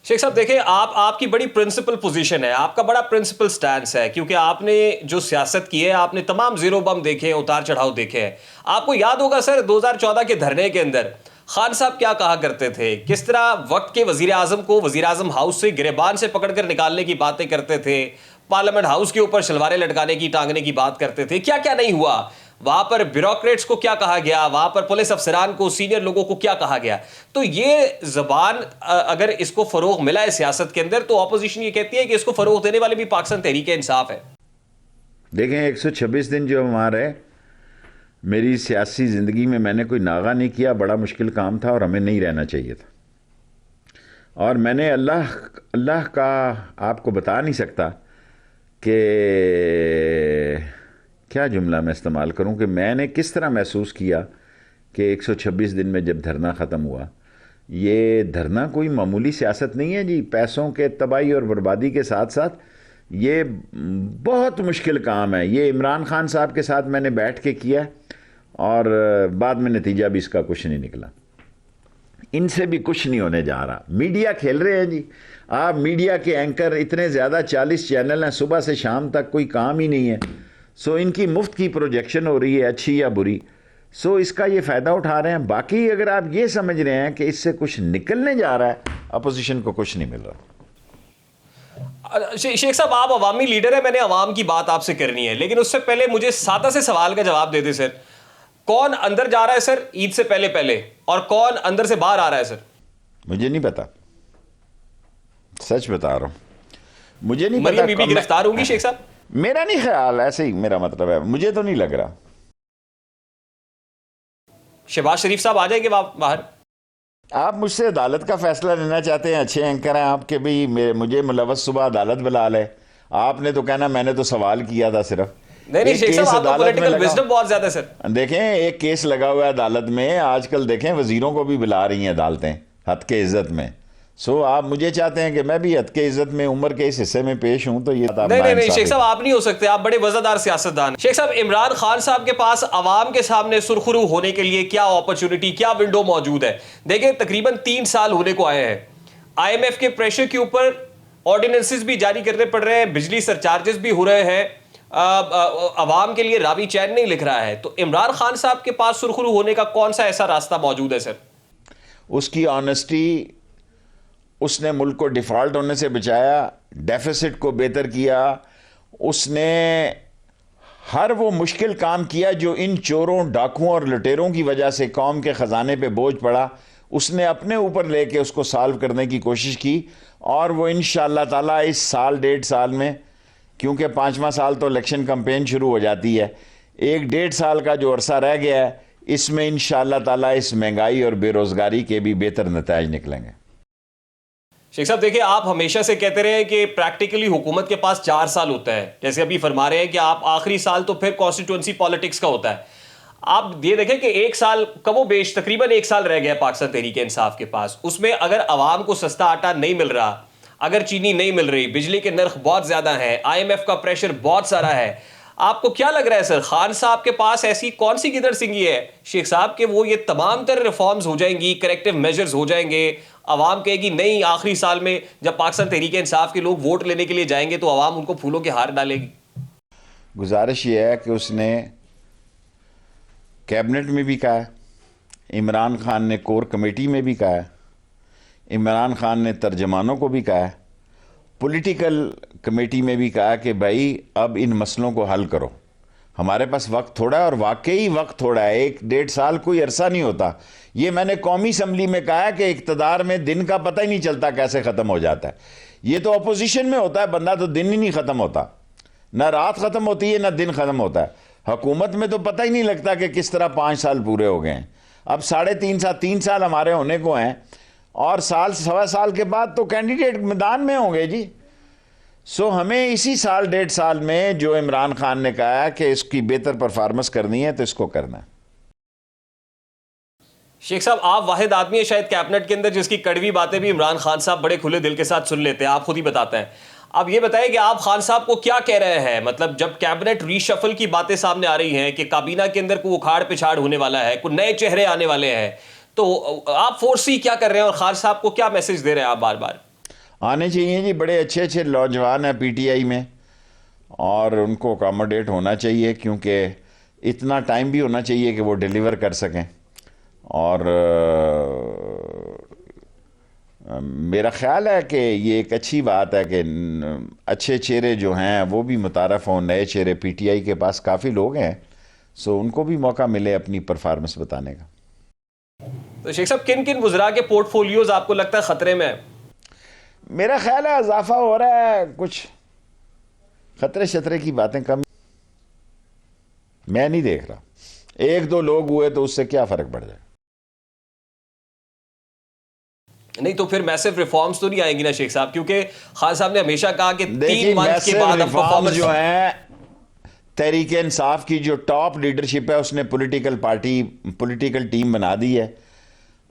शेख साहब देखिए, आपकी बड़ी प्रिंसिपल पोजीशन है, आपका बड़ा प्रिंसिपल स्टैंस है, क्योंकि आपने जो सियासत की है, आपने तमाम जीरो बम देखे हैं, उतार चढ़ाव देखे हैं। आपको याद होगा सर 2014 के धरने के अंदर खान साहब क्या कहा करते थे, किस तरह वक्त के वजीर आजम को वजीर आजम हाउस से गिरेबान से पकड़कर निकालने की बातें करते थे, पार्लियामेंट हाउस के ऊपर शलवारें लटकाने की, टांगने की बात करते थे। क्या क्या नहीं हुआ। वहां पर ब्यूरोक्रेट्स को क्या कहा गया, वहां पर पुलिस अफसरान को, सीनियर लोगों को क्या कहा गया। तो ये जबान अगर इसको फरोग मिला है सियासत के अंदर, तो ऑपोजिशन ये कहती है कि इसको फरोग देने वाले भी पाकिस्तान तहरीक इंसाफ है। देखें 126 दिन जो हमारे मेरी सियासी ज़िंदगी में मैंने कोई नागा नहीं किया, बड़ा मुश्किल काम था और हमें नहीं रहना चाहिए था। और मैंने अल्लाह का आपको बता नहीं सकता कि क्या जुमला मैं इस्तेमाल करूं कि मैंने किस तरह महसूस किया कि 126 दिन में जब धरना ख़त्म हुआ। ये धरना कोई मामूली सियासत नहीं है जी, पैसों के तबाही और बर्बादी के साथ साथ ये बहुत मुश्किल काम है। ये इमरान खान साहब के साथ मैंने बैठ के किया और बाद में नतीजा भी इसका कुछ नहीं निकला। इनसे भी कुछ नहीं होने जा रहा। मीडिया खेल रहे हैं जी। आप मीडिया के एंकर इतने ज़्यादा 40 चैनल हैं, सुबह से शाम तक कोई काम ही नहीं है। सो इनकी मुफ्त की प्रोजेक्शन हो रही है, अच्छी या बुरी। सो इसका ये फ़ायदा उठा रहे हैं। बाकी अगर आप ये समझ रहे हैं कि इससे कुछ निकलने जा रहा है, अपोजिशन को कुछ नहीं मिल रहा। शेख साहब, आप अवामी लीडर है, मैंने अवाम की बात आपसे करनी है, लेकिन उससे पहले मुझे सादा से सवाल का जवाब दे दे सर। कौन अंदर जा रहा है सर ईद से पहले पहले, और कौन अंदर से बाहर आ रहा है सर? मुझे नहीं पता, सच बता रहा हूं, मुझे नहीं मरियम पता। बीबी गिरफ्तार होंगी शेख साहब? मेरा नहीं ख्याल, ऐसे ही मेरा मतलब है, मुझे तो नहीं लग रहा। शहबाज शरीफ साहब आ जाएंगे बाहर? आप मुझसे अदालत का फैसला लेना चाहते हैं, अच्छे एंकर हैं आपके भी, मुझे मुलवस सुबह अदालत बुला ले। आपने तो कहना मैंने तो सवाल किया था सिर्फ। नहीं शेख साहब, आपका पॉलिटिकल विजडम बहुत ज्यादा है सर। देखें एक केस लगा हुआ है अदालत में, आजकल देखें वजीरों को भी बुला रही हैं अदालतें हद के इज्जत में। सो आप मुझे चाहते हैं कि मैं भी हद के इज्जत में उम्र के इस हिस्से में पेश हूं, तो ये नहीं शेख साहब, आप नहीं हो सकते, आप बड़े वजादार सियासतदान। शेख साहब, इमरान खान साहब के पास अवाम के सामने सुरखरू होने के लिए क्या अपॉर्चुनिटी, क्या विंडो मौजूद है? देखिए तकरीबन 3 साल होने को आए हैं, IMF के प्रेशर के ऊपर ऑर्डिनेंसेस भी जारी करने पड़ रहे हैं, बिजली सरचार्जेस भी हो रहे हैं, अवाम के लिए रावी चैन नहीं लिख रहा है। तो इमरान खान साहब के पास सुरखरू होने का कौन सा ऐसा रास्ता मौजूद है सर? उसकी ऑनेस्टी, उसने मुल्क को डिफ़ॉल्ट होने से बचाया, डेफिसिट को बेहतर किया, उसने हर वो मुश्किल काम किया जो इन चोरों, डाकुओं और लुटेरों की वजह से कौम के ख़जाने पे बोझ पड़ा, उसने अपने ऊपर लेके उसको सॉल्व करने की कोशिश की। और वो इंशाअल्लाह ताला इस साल 1.5 साल में, क्योंकि 5वां साल तो इलेक्शन कैंपेन शुरू हो जाती है, 1-1.5 साल का जो अरसा रह गया है, इसमें इंशाअल्लाह ताला इस महंगाई और बेरोज़गारी के भी बेहतर नतीजे निकलेंगे। शेख साहब देखिए, आप हमेशा से कहते रहे कि प्रैक्टिकली हुकूमत के पास 4 साल होता है, जैसे अभी फरमा रहे हैं कि आप आखिरी साल तो फिर कॉन्स्टिट्यूंसी पॉलिटिक्स का होता है। आप ये देखें कि 1 साल कमो बेश तकरीबन 1 साल रह गया पाकिस्तान तहरीक इंसाफ के पास। उसमें अगर आवाम को सस्ता आटा नहीं मिल रहा, अगर चीनी नहीं मिल रही, बिजली के नर्ख बहुत ज्यादा है, IMF का प्रेशर बहुत सारा है, आपको क्या लग रहा है सर, खान साहब के पास ऐसी कौन सी गिदड़ सिंगी है शेख साहब के वो ये तमाम तर रिफॉर्म्स हो जाएंगी, करेक्टिव मेजर्स हो जाएंगे, आवाम कहेगी नहीं, आखिरी साल में जब पाकिस्तान तहरीक इंसाफ के लोग वोट लेने के लिए जाएंगे तो आवाम उनको फूलों के हार डालेगी? गुजारिश ये है कि उसने कैबिनेट में भी कहा है, इमरान खान ने कोर कमेटी में भी कहा है, इमरान खान ने तर्जमानों को भी कहा है, पॉलिटिकल कमेटी में भी कहा कि भाई अब इन मसलों को हल करो, हमारे पास वक्त थोड़ा है। और वाकई वक्त थोड़ा है, 1-1.5 साल कोई अरसा नहीं होता। ये मैंने कौमी असम्बली में कहा है कि इक़्तिदार में दिन का पता ही नहीं चलता कैसे ख़त्म हो जाता है। ये तो अपोजिशन में होता है बंदा, तो दिन ही नहीं ख़त्म होता, ना रात ख़त्म होती है ना दिन ख़त्म होता है। हुकूमत में तो पता ही नहीं लगता कि किस तरह 5 साल पूरे हो गए हैं। अब 3.5 साल हमारे होने को हैं, और साल सवा साल के बाद तो कैंडिडेट मैदान में होंगे जी। सो हमें इसी साल 1.5 साल में जो इमरान खान ने कहा है कि इसकी बेहतर परफॉर्मेंस करनी है तो इसको करना है। शेख साहब, आप वाहिद आदमी है शायद कैबिनेट के अंदर जिसकी कड़वी बातें भी इमरान खान साहब बड़े खुले दिल के साथ सुन लेते हैं, आप खुद ही बताते हैं। अब ये बताएं कि आप खान साहब को क्या कह रहे हैं, मतलब जब कैबिनेट रीशफल की बातें सामने आ रही हैं कि काबीना के अंदर कोई उखाड़ पिछाड़ होने वाला है, कोई नए चेहरे आने वाले हैं, तो आप फोर्स क्या कर रहे हैं और खान साहब को क्या मैसेज दे रहे हैं आप बार बार? आने चाहिए जी, बड़े अच्छे अच्छे नौजवान हैं PTI में, और उनको अकोमोडेट होना चाहिए, क्योंकि इतना टाइम भी होना चाहिए कि वो डिलीवर कर सकें। और मेरा ख्याल है कि ये एक अच्छी बात है कि अच्छे चेहरे जो हैं वो भी मुतारफ़ हों, नए चेहरे PTI के पास काफ़ी लोग हैं। सो उनको भी मौका मिले अपनी परफॉर्मेंस बताने का। तो शेख साहब, किन किन वुज़रा के पोर्टफोलियोज आपको लगता है खतरे में है? मेरा ख्याल है इजाफा हो रहा है, कुछ खतरे शतरे की बातें कम मैं नहीं देख रहा। एक दो लोग हुए तो उससे क्या फर्क पड़ जाएगा? नहीं तो फिर मैसिव रिफॉर्म्स तो नहीं आएंगी ना शेख साहब, क्योंकि खान साहब ने हमेशा कहा कि 3 मंथ के बाद हम परफॉर्मेंस जो है, तहरीक इंसाफ की जो टॉप लीडरशिप है उसने पॉलिटिकल टीम बना दी है।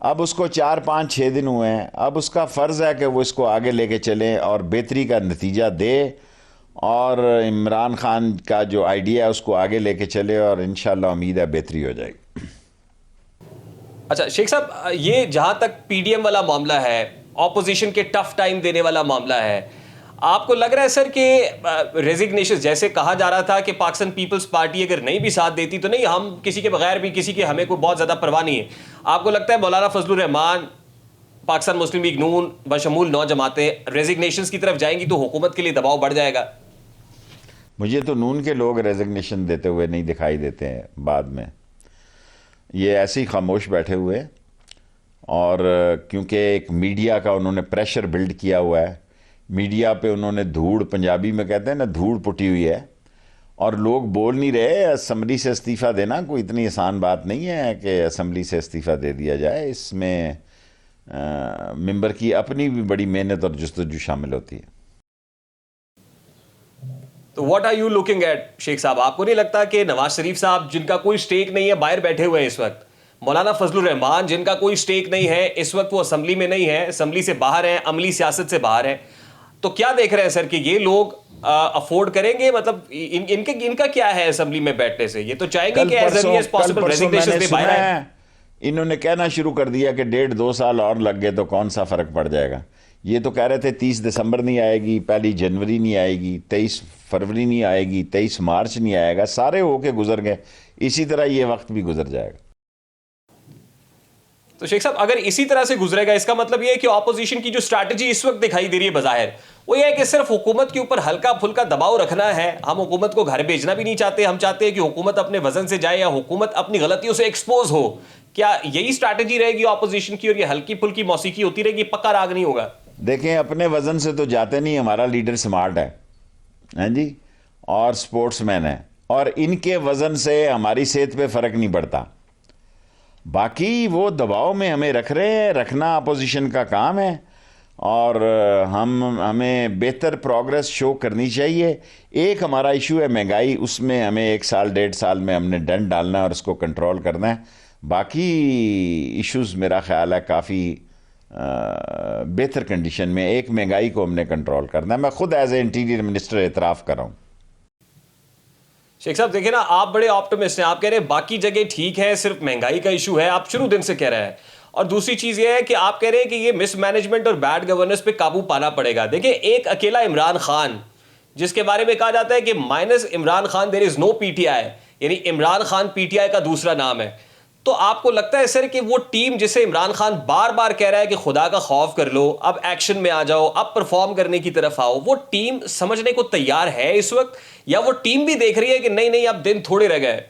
अब उसको 4, 5, 6 दिन हुए हैं। अब उसका फ़र्ज़ है कि वो इसको आगे लेके चलें और बेहतरी का नतीजा दे, और इमरान खान का जो आइडिया है उसको आगे लेके चले, और इंशाल्लाह उम्मीद है बेहतरी हो जाएगी। अच्छा शेख साहब, ये जहां तक पीडीएम वाला मामला है, ऑपोजिशन के टफ टाइम देने वाला मामला है, आपको लग रहा है सर कि रेजिग्नेशन, जैसे कहा जा रहा था कि पाकिस्तान पीपल्स पार्टी अगर नहीं भी साथ देती तो नहीं, हम किसी के बगैर भी किसी के हमें कोई बहुत ज़्यादा परवाह नहीं है, आपको लगता है मौलाना फजलुर रहमान, पाकिस्तान मुस्लिम लीग नून बशमूल 9 जमातें रेजिग्नेशन की तरफ जाएंगी तो हुकूमत के लिए दबाव बढ़ जाएगा? मुझे तो नून के लोग रेजिग्नेशन देते हुए नहीं दिखाई देते हैं। बाद में ये ऐसे ही खामोश बैठे हुए हैं, और क्योंकि एक मीडिया का उन्होंने प्रेशर बिल्ड किया हुआ है, मीडिया पे उन्होंने धूड़, पंजाबी में कहते हैं ना, धूड़ पुटी हुई है, और लोग बोल नहीं रहे। असम्बली से इस्तीफ़ा देना कोई इतनी आसान बात नहीं है कि असम्बली से इस्तीफ़ा दे दिया जाए। इसमें मेंबर की अपनी भी बड़ी मेहनत और जुस्तजू शामिल होती है। तो what are you looking at Sheikh Sahab? आपको नहीं लगता कि नवाज शरीफ साहब, जिनका कोई स्टेक नहीं है, बाहर बैठे हुए हैं इस वक्त, मौलाना फजलुर रहमान, जिनका कोई स्टेक नहीं है इस वक्त, वो असम्बली में नहीं है, असम्बली से बाहर हैं, अमली सियासत से बाहर हैं, तो क्या देख रहे हैं सर कि ये लोग अफोर्ड करेंगे? मतलब इनका क्या है असम्बली में बैठने से? ये तो चाहेंगे कि as early as possible resignation से बाहर आए। इन्होंने कहना शुरू कर दिया कि 1.5-2 साल और लग गए तो कौन सा फ़र्क पड़ जाएगा। ये तो कह रहे थे 30 दिसंबर नहीं आएगी, 1 जनवरी नहीं आएगी, 23 फरवरी नहीं आएगी, 23 मार्च नहीं आएगा, सारे होके गुजर गए। इसी तरह ये वक्त भी गुजर जाएगा। तो शेख साहब, अगर इसी तरह से गुजरेगा, इसका मतलब ये है कि ऑपोजिशन की जो स्ट्रैटेजी इस वक्त दिखाई दे रही है बाहर, वो ये है कि सिर्फ हुकूमत के ऊपर हल्का फुल्का दबाव रखना है। हम हुकूमत को घर भेजना भी नहीं चाहते, हम चाहते हैं कि हुकूमत अपने वजन से जाए या हुकूमत अपनी गलतियों से एक्सपोज हो। क्या यही स्ट्रैटेजी रहेगी ऑपोजिशन की, और ये हल्की फुल्की मौसीकी होती रहेगी, पक्का राग नहीं होगा? देखें, अपने वजन से तो जाते नहीं। हमारा लीडर स्मार्ट है जी, और स्पोर्ट्समैन है, और इनके वजन से हमारी सेहत पे फ़र्क नहीं पड़ता। बाकी वो दबाव में हमें रख रहे हैं, रखना अपोजिशन का काम है, और हमें बेहतर प्रोग्रेस शो करनी चाहिए। एक हमारा इशू है महंगाई, उसमें हमें 1 साल 1.5 साल में हमने डंड डालना है और उसको कंट्रोल करना है। बाकी इश्यूज़ मेरा ख्याल है काफ़ी बेहतर कंडीशन में। एक महंगाई को हमने कंट्रोल करना है। मैं खुद एज ए इंटीरियर मिनिस्टर एतराफ़ कर रहा हूँ। शेख साहब देखिए ना, आप बड़े ऑप्टिमिस्ट हैं, आप कह रहे हैं बाकी जगह ठीक है, सिर्फ महंगाई का इशू है, आप शुरू दिन से कह रहे हैं। और दूसरी चीज ये है कि आप कह रहे हैं कि ये मिसमैनेजमेंट और बैड गवर्नेंस पे काबू पाना पड़ेगा। देखिए, एक अकेला इमरान खान, जिसके बारे में कहा जाता है कि minus Imran Khan there is no PTI, यानी इमरान खान पीटीआई का दूसरा नाम है। तो आपको लगता है सर कि वो टीम जिसे इमरान खान बार बार कह रहा है कि खुदा का खौफ कर लो, अब एक्शन में आ जाओ, अब परफॉर्म करने की तरफ आओ, वो टीम समझने को तैयार है इस वक्त, या वो टीम भी देख रही है कि नहीं नहीं अब दिन थोड़े रह गए?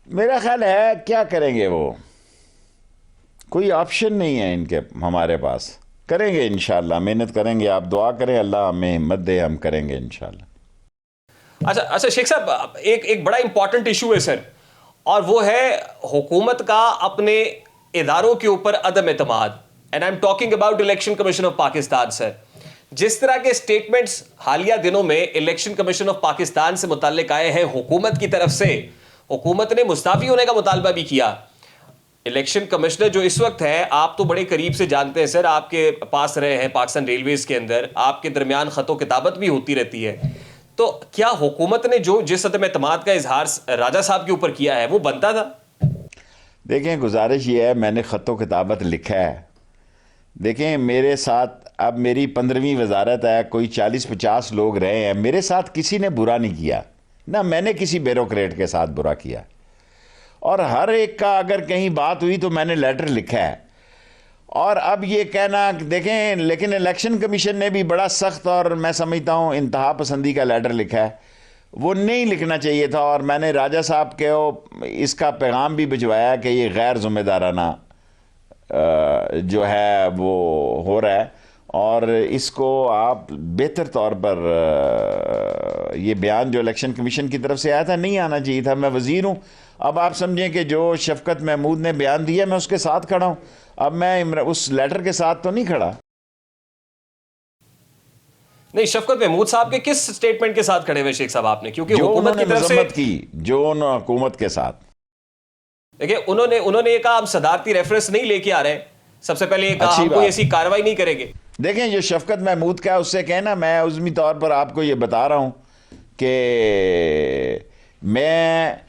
मेरा ख्याल है क्या करेंगे वो, कोई ऑप्शन नहीं है इनके हमारे पास। करेंगे इंशाल्लाह, मेहनत करेंगे। आप दुआ करें अल्लाह हमें हिम्मत दे, हम करेंगे इंशाल्लाह। अच्छा शेख साहब, एक बड़ा इंपॉर्टेंट इशू है सर, और वो है हुकूमत का अपने इदारों के ऊपर अदम एतमाद। And I am talking about election commission of Pakistan sir. जिस तरह के स्टेटमेंट्स हालिया दिनों में इलेक्शन कमीशन ऑफ पाकिस्तान से मुताल्लिक आए हैं हुकूमत की तरफ से, हुकूमत ने मुस्ताफ़ी होने का मुतालबा भी किया। इलेक्शन कमिश्नर जो इस वक्त है, आप तो बड़े करीब से जानते हैं सर, आपके पास रहे हैं पाकिस्तान रेलवेज के अंदर, आपके दरमियान खतो किताबत भी होती रहती है। तो क्या हुकूमत ने जो जिस अदम एतमाद का इजहार राजा साहब के ऊपर किया है वो बनता था? देखें, गुजारिश ये है, मैंने ख़तो किताबत लिखा है। देखें, मेरे साथ अब मेरी 15वीं वजारत है, कोई 40-50 लोग रहे हैं, मेरे साथ किसी ने बुरा नहीं किया, ना मैंने किसी ब्यूरोक्रेट के साथ बुरा किया, और हर एक का अगर कहीं बात हुई तो मैंने लेटर लिखा है। और अब ये कहना, देखें, लेकिन इलेक्शन कमीशन ने भी बड़ा सख्त और मैं समझता हूँ इंतहा पसंदी का लेटर लिखा है। वो नहीं लिखना चाहिए था। और मैंने राजा साहब के इसका पैगाम भी भिजवाया कि ये गैर ज़िम्मेदाराना जो है वो हो रहा है, और इसको आप बेहतर तौर पर ये बयान जो इलेक्शन कमीशन की तरफ से आया था नहीं आना चाहिए था। मैं वज़ीर हूँ, अब आप समझें कि जो शफकत महमूद ने बयान दिया मैं उसके साथ खड़ा हूँ, अब मैं उस लेटर के साथ तो नहीं खड़ा। नहीं, शफकत महमूद साहब के किस स्टेटमेंट के साथ खड़े हुए शेख साहब आपने? क्योंकि जो हुकूमत की तरफ से मजम्मत की, जो हुकूमत के साथ, देखिए उन्होंने ये कहा हम सदारती रेफरेंस नहीं लेके आ रहे। सबसे पहले ये कहा हम कोई ऐसी कार्रवाई नहीं करेंगे। देखें जो शफकत महमूद का है उससे कहना, मैं उज़्मी तौर पर आपको ये बता रहा हूँ कि मैं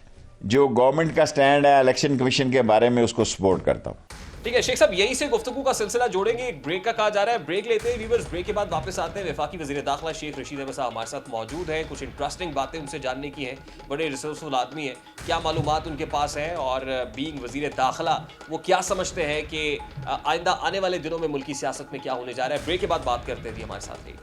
जो गवर्नमेंट का स्टैंड है इलेक्शन कमीशन के बारे में उसको सपोर्ट करता हूँ। ठीक है शेख साहब, यही से गुफ्तगू का सिलसिला जोड़ेंगे। एक ब्रेक का कहा जा रहा है, ब्रेक लेते हैं व्यूअर्स। ब्रेक के बाद वापस आते हैं। वफाकी वज़ीर दाखिला शेख रशीद अहमद साहब हमारे साथ मौजूद हैं। कुछ इंटरेस्टिंग बातें उनसे जानने की हैं। बड़े रिसोर्सफुल आदमी हैं, क्या मालूमात उनके पास हैं, और बीइंग वज़ीर दाखिला वो क्या समझते हैं कि आइंदा आने वाले दिनों में मुल्की सियासत में क्या होने जा रहा है। ब्रेक के बाद बात करते हैं। हमारे साथ रहिए।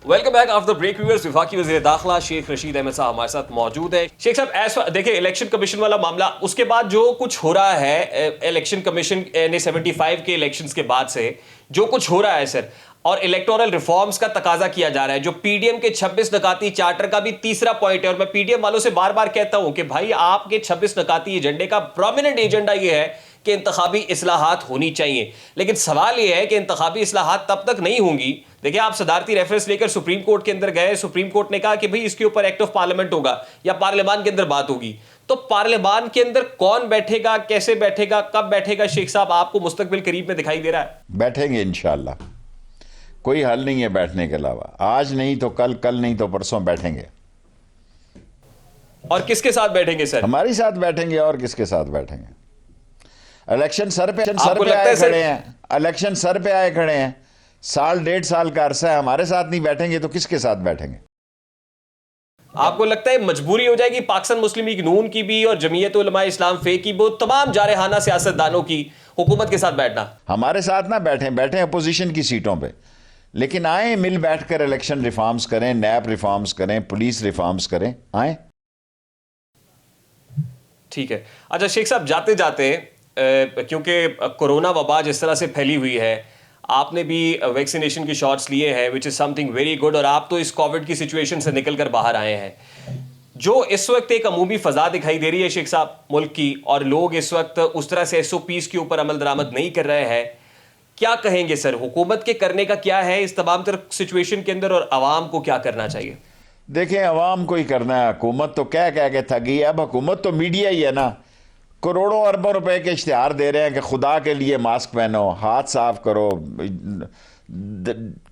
Welcome back after break viewers. वफाकी वज़ीर दाखिला शेख रशीद अहमद साहब हमारे साथ मौजूद है। शेख साहब, देखिए इलेक्शन कमीशन वाला मामला, उसके बाद जो कुछ हो रहा है इलेक्शन कमीशन ने 75 के इलेक्शंस के बाद से जो कुछ हो रहा है सर, और इलेक्टोरल रिफॉर्म्स का तकाजा किया जा रहा है, जो पीडीएम के 26 नकाती चार्टर का भी तीसरा पॉइंट है। और मैं पीडीएम वालों से बार बार कहता हूं कि भाई आपके 26 नकाती एजेंडे का प्रोमिनेंट एजेंडा ये है कि इंतखाबी इस्लाहात होनी चाहिए। लेकिन सवाल यह है कि इंतखाबी इस्लाहात तब तक नहीं होंगी। देखिए आप सदारती रेफरेंस लेकर सुप्रीम कोर्ट के अंदर गए, सुप्रीम कोर्ट ने कहा कि भाई इसके ऊपर एक्ट ऑफ पार्लियामेंट होगा या पार्लियामान के अंदर बात होगी। तो पार्लियामान के अंदर कौन बैठेगा, कैसे बैठेगा, कब बैठेगा, शेख साहब आपको मुस्तकबिल करीब में दिखाई दे रहा है? बैठेंगे इंशाल्लाह, कोई हल नहीं है बैठने के अलावा। आज नहीं तो कल, कल नहीं तो परसों बैठेंगे। और किसके साथ बैठेंगे सर? हमारी साथ बैठेंगे, और किसके साथ बैठेंगे? इलेक्शन सर पे आए खड़े हैं, इलेक्शन सर पे आए खड़े हैं, साल 1.5 साल का अरसा है, हमारे साथ नहीं बैठेंगे तो किसके साथ बैठेंगे? आपको लगता है मजबूरी हो जाएगी पाकिस्तान मुस्लिम लीग नून की भी और जमीयत उलमा इस्लाम फे की, वो तमाम जारहाना सियासतदानों की हुकूमत के साथ बैठना? हमारे साथ ना बैठे अपोजिशन की सीटों पे, लेकिन आए मिल बैठकर इलेक्शन रिफॉर्म्स करें, नैब रिफॉर्म्स करें, पुलिस रिफॉर्म्स करें, आए। ठीक है। अच्छा शेख साहब, जाते जाते क्योंकि कोरोना वबा जिस तरह से फैली हुई है, आपने भी वैक्सीनेशन के शॉट्स लिए हैं, which is something very good, और आप तो इस कोविड की सिचुएशन से निकल कर बाहर आए हैं। जो इस वक्त एक अमूमी फ़ज़ा दिखाई दे रही है शेख साहब मुल्क की, और लोग इस वक्त उस तरह से SOPs के ऊपर अमल दरामद नहीं कर रहे हैं, क्या कहेंगे सर? हुकूमत के करने का क्या है इस तमाम तरह सिचुएशन के अंदर, और आवाम को क्या करना चाहिए? देखें अवाम को ही करना है, हुकूमत तो कह के थकी है। अब हुकूमत तो मीडिया ही है ना, करोड़ों अरबों रुपए के इश्तिहार दे रहे हैं कि खुदा के लिए मास्क पहनो, हाथ साफ करो,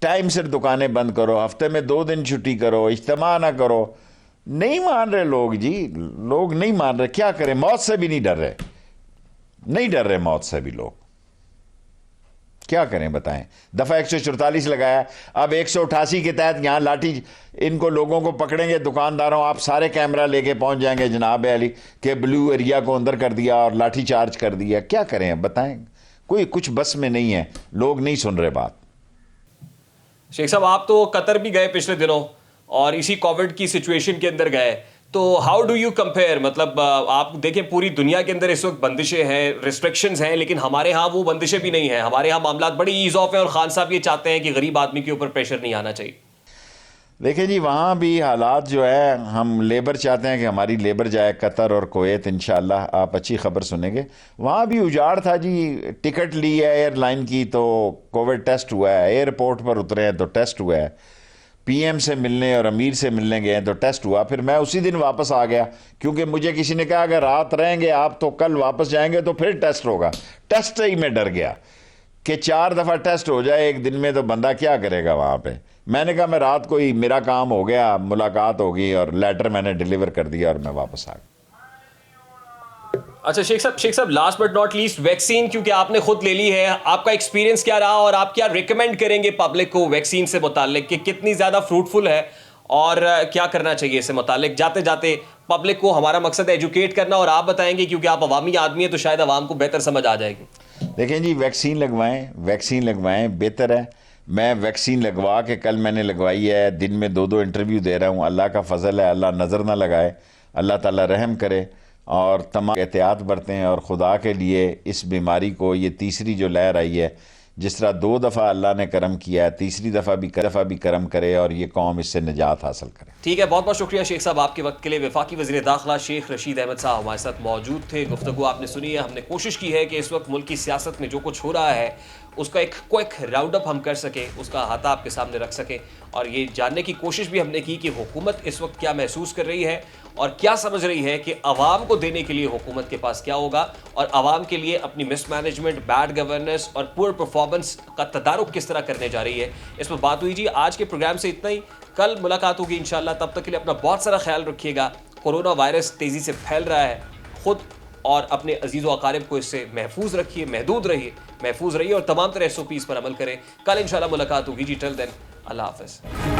टाइम से दुकानें बंद करो, हफ्ते में 2 दिन छुट्टी करो, इज्तिमा ना करो। नहीं मान रहे लोग जी, लोग नहीं मान रहे। क्या करें? मौत से भी नहीं डर रहे, नहीं डर रहे मौत से भी लोग। क्या करें बताएं? दफ़ा 144 लगाया, अब 188 के तहत यहाँ लाठी, इनको लोगों को पकड़ेंगे, दुकानदारों आप सारे कैमरा लेके पहुंच जाएंगे जनाब अली के ब्लू एरिया को अंदर कर दिया और लाठी चार्ज कर दिया। क्या करें अब बताएं? कोई कुछ बस में नहीं है, लोग नहीं सुन रहे बात। शेख साहब आप तो कतर भी गए पिछले दिनों और इसी कोविड की सिचुएशन के अंदर गए, तो हाउ डू यू कंपेयर? मतलब आप देखें पूरी दुनिया के अंदर इस वक्त बंदिशें हैं, रिस्ट्रिक्शंस हैं, लेकिन हमारे यहाँ वो बंदिशें भी नहीं हैं। हमारे यहाँ मामला बड़ी ईज ऑफ है, और खान साहब ये चाहते हैं कि गरीब आदमी के ऊपर प्रेशर नहीं आना चाहिए। देखिए जी, वहाँ भी हालात जो है, हम लेबर चाहते हैं कि हमारी लेबर जाए कतर और कुवैत, इंशाल्लाह आप अच्छी खबर सुनेंगे। वहाँ भी उजाड़ था जी, टिकट ली है एयरलाइन की तो कोविड टेस्ट हुआ है, एयरपोर्ट पर उतरे हैं तो टेस्ट हुआ है, PM से मिलने और अमीर से मिलने गए तो टेस्ट हुआ। फिर मैं उसी दिन वापस आ गया, क्योंकि मुझे किसी ने कहा अगर रात रहेंगे आप तो कल वापस जाएंगे तो फिर टेस्ट होगा। टेस्ट ही मैं डर गया कि 4 दफ़ा टेस्ट हो जाए एक दिन में, तो बंदा क्या करेगा वहाँ पे। मैंने कहा मैं रात को ही, मेरा काम हो गया, मुलाकात होगी और लेटर मैंने डिलीवर कर दिया और मैं वापस आ गया। अच्छा शेख साहब last but not least vaccine, क्योंकि आपने खुद ले ली है, आपका एक्सपीरियंस क्या रहा और आप क्या रिकमेंड करेंगे पब्लिक को वैक्सीन से मुतालिक कि कितनी ज़्यादा फ्रूटफुल है और क्या करना चाहिए इससे मुतालिक? जाते जाते पब्लिक को, हमारा मकसद है एजुकेट करना, और आप बताएंगे क्योंकि आप अवामी आदमी हैं तो शायद अवाम को बेहतर समझ आ जाएगी। देखें जी, वैक्सीन लगवाएं बेहतर है। मैं वैक्सीन लगवा के कल मैंने लगवाई है, दिन में 2 इंटरव्यू दे रहा हूँ। अल्लाह का फजल है, अल्लाह नज़र ना लगाए, अल्लाह ताला रहम करे और तमाम एहतियात बरतें। और खुदा के लिए इस बीमारी को, ये तीसरी जो लहर आई है, जिस तरह 2 दफ़ा अल्लाह ने करम किया है, तीसरी दफ़ा भी करम करे और ये कौम इससे निजात हासिल करे। ठीक है, बहुत बहुत शुक्रिया शेख साहब आपके वक्त के लिए। वफाकी वज़ीर दाखिला शेख रशीद अहमद साहब हमारे साथ मौजूद थे। गुफ्तगू आपने सुनी है। हमने कोशिश की है कि इस वक्त मुल्क की सियासत में जो कुछ हो रहा है उसका एक क्विक राउंड अप हम कर सकें, उसका अहाता आपके सामने रख सकें, और ये जानने की कोशिश भी हमने की कि हुकूमत इस वक्त क्या महसूस कर रही है और क्या समझ रही है कि आवाम को देने के लिए हुकूमत के पास क्या होगा, और आवाम के लिए अपनी मिसमैनेजमेंट, बैड गवर्नेंस और पुअर परफॉर्मेंस का तदारुक किस तरह करने जा रही है। इस पर बात हुई जी। आज के प्रोग्राम से इतना ही, कल मुलाकात होगी इंशाल्लाह। तब तक के लिए अपना बहुत सारा ख्याल रखिएगा। कोरोना वायरस तेज़ी से फैल रहा है, खुद और अपने अजीज़ व अकारिब को इससे महफूज रखिए, महफूज रहिए और तमाम तरह SOPs पर अमल करें। कल इंशाल्लाह मुलाकात होगी जी। टिल देन, अल्लाह हाफ़िज़।